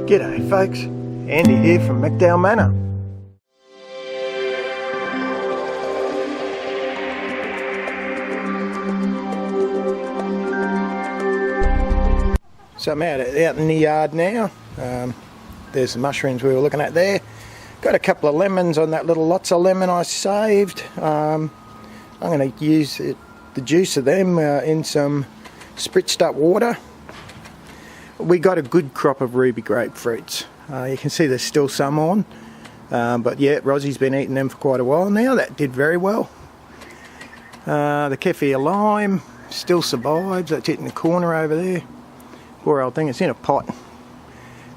G'day folks, Andy here from McDowall Manor. So I'm out in the yard now. There's the mushrooms we were looking at there. Got a couple of lemons on that little lots of lemon I saved. I'm going to use the juice of them in some spritzed up water. We got a good crop of ruby grapefruits. You can see there's still some on, but yeah, Rossie's been eating them for quite a while now. That did very well. The kefir lime still survives. That's it in the corner over there. Poor old thing, it's in a pot.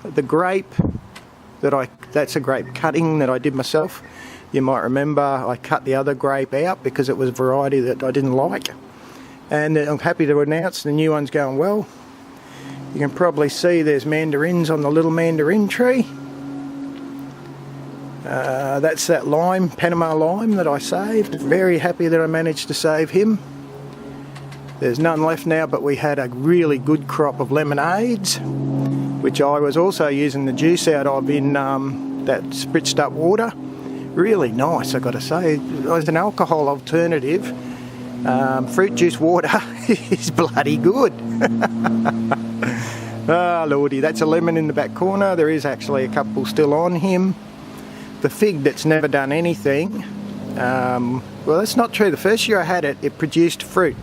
The grape that's a grape cutting that I did myself. You might remember I cut the other grape out because it was a variety that I didn't like, and I'm happy to announce the new one's going well. You can probably see there's mandarins on the little mandarin tree. That's that lime, Panama lime that I saved. Very happy that I managed to save him. There's none left now, but we had a really good crop of lemonades, which I was also using the juice out of in that spritzed up water. Really nice, I've got to say. As an alcohol alternative, fruit juice water is bloody good. Ah, lordy, that's a lemon in the back corner. There is actually a couple still on him. The fig that's never done anything, well, that's not true. The first year I had it, it produced fruit,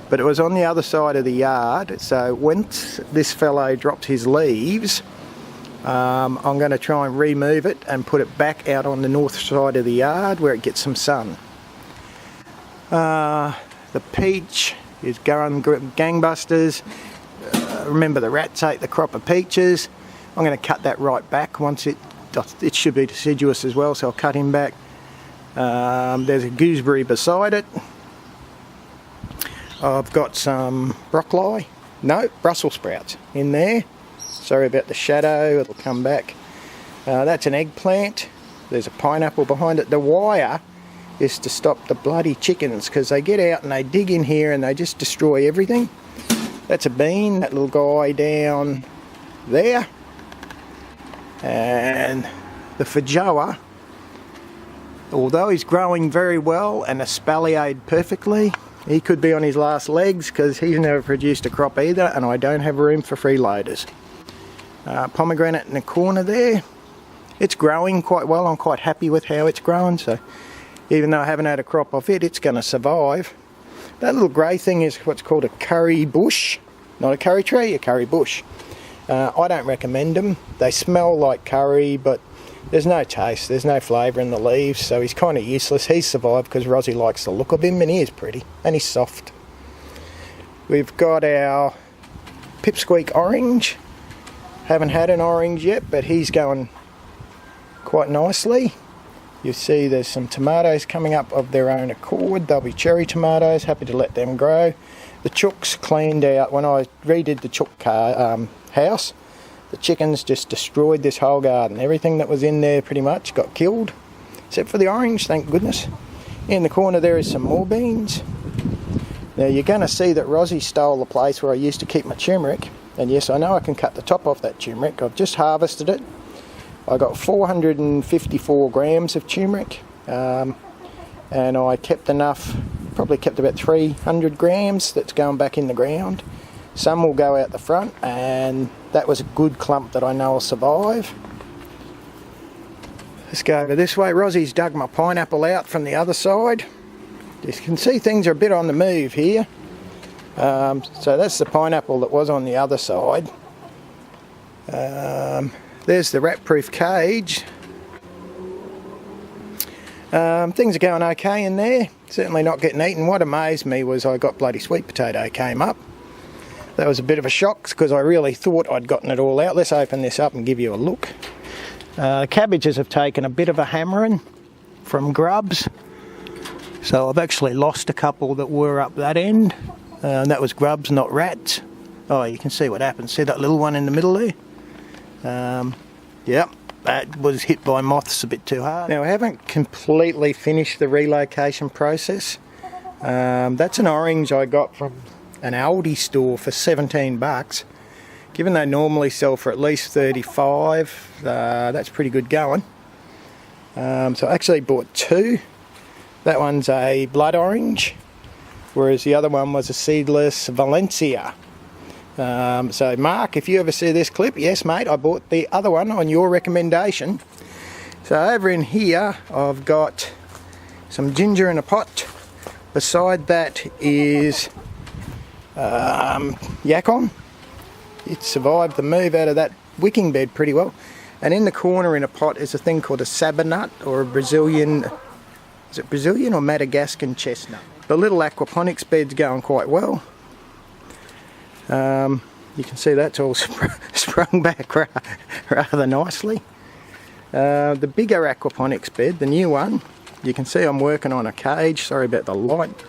but it was on the other side of the yard. So once this fellow drops his leaves, I'm going to try and remove it and put it back out on the north side of the yard where it gets some sun. The peach is going gangbusters. Remember, the rats ate the crop of peaches. I'm going to cut that right back once it should be deciduous as well, so I'll cut him back. There's a gooseberry beside it. I've got some broccoli, no, Brussels sprouts in there. Sorry about the shadow, it'll come back. That's an eggplant. There's a pineapple behind it. The wire is to stop the bloody chickens, because they get out and they dig in here and they just destroy everything. That's a bean, that little guy down there. And the feijoa, although he's growing very well and espaliered perfectly, he could be on his last legs because he's never produced a crop either, and I don't have room for freeloaders. Pomegranate in the corner there. It's growing quite well. I'm quite happy with how it's growing, so even though I haven't had a crop of it, it's going to survive. That little grey thing is what's called a curry bush. Not a curry tree, a curry bush. I don't recommend them. They smell like curry, but there's no taste, there's no flavour in the leaves, so he's kind of useless. He's survived because Rosie likes the look of him, and he is pretty, and he's soft. We've got our pipsqueak orange. Haven't had an orange yet, but he's going quite nicely. You see there's some tomatoes coming up of their own accord. They'll be cherry tomatoes, happy to let them grow. The chooks cleaned out, when I redid the chook house, the chickens just destroyed this whole garden. Everything that was in there pretty much got killed, except for the orange, thank goodness. In the corner there is some more beans. Now you're going to see that Rosie stole the place where I used to keep my turmeric, and yes, I know I can cut the top off that turmeric. I've just harvested it. I got 454 grams of turmeric, and I kept enough, probably kept about 300 grams that's going back in the ground. Some will go out the front, and that was a good clump that I know will survive. Let's go over this way. Rosie's dug my pineapple out from the other side. You can see things are a bit on the move here. So that's the pineapple that was on the other side. There's the rat-proof cage. Things are going okay in there. Certainly not getting eaten. What amazed me was I got bloody sweet potato came up. That was a bit of a shock because I really thought I'd gotten it all out. Let's open this up and give you a look. The cabbages have taken a bit of a hammering from grubs. So I've actually lost a couple that were up that end. That was grubs, not rats. Oh, you can see what happened. See that little one in the middle there? Yep, that was hit by moths a bit too hard. Now I haven't completely finished the relocation process. That's an orange I got from an Aldi store for 17 bucks. Given they normally sell for at least 35, that's pretty good going. So I actually bought two. That one's a blood orange, whereas the other one was a seedless Valencia. So Mark, if you ever see this clip, yes mate, I bought the other one on your recommendation. So over in here I've got some ginger in a pot. Beside that is yacon. It survived the move out of that wicking bed pretty well. And in the corner in a pot is a thing called a sabernut, or a Brazilian, is it Brazilian or Madagascan chestnut? The little aquaponics bed's going quite well. You can see that's all sprung back rather nicely. The bigger aquaponics bed, the new one, you can see I'm working on a cage. Sorry about the light.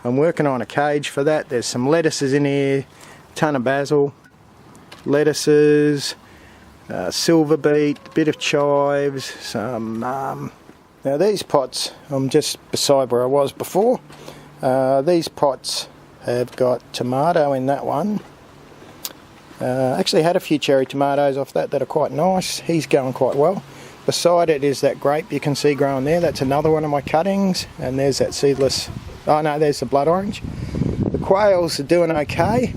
I'm working on a cage for that. There's some lettuces in here, ton of basil, lettuces, silver beet, bit of chives, some... now these pots, I'm just beside where I was before. These pots have got tomato in that one. Actually had a few cherry tomatoes off that are quite nice. He's going quite well. Beside it is that grape you can see growing there. That's another one of my cuttings. And there's that seedless... oh no, there's the blood orange. The quails are doing okay.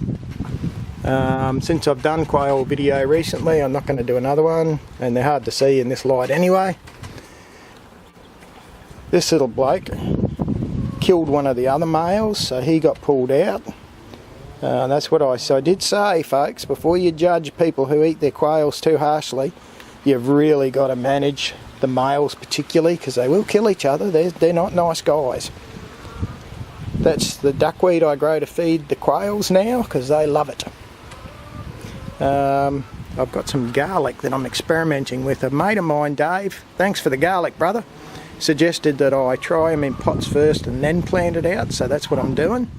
Since I've done quail video recently, I'm not going to do another one. And they're hard to see in this light anyway. This little bloke killed one of the other males, so he got pulled out. That's what I did say, folks, before you judge people who eat their quails too harshly, you've really got to manage the males particularly, because they will kill each other. They're not nice guys. That's the duckweed I grow to feed the quails now, because they love it. I've got some garlic that I'm experimenting with. A mate of mine, Dave, thanks for the garlic, brother, suggested that I try them in pots first and then plant it out, so that's what I'm doing.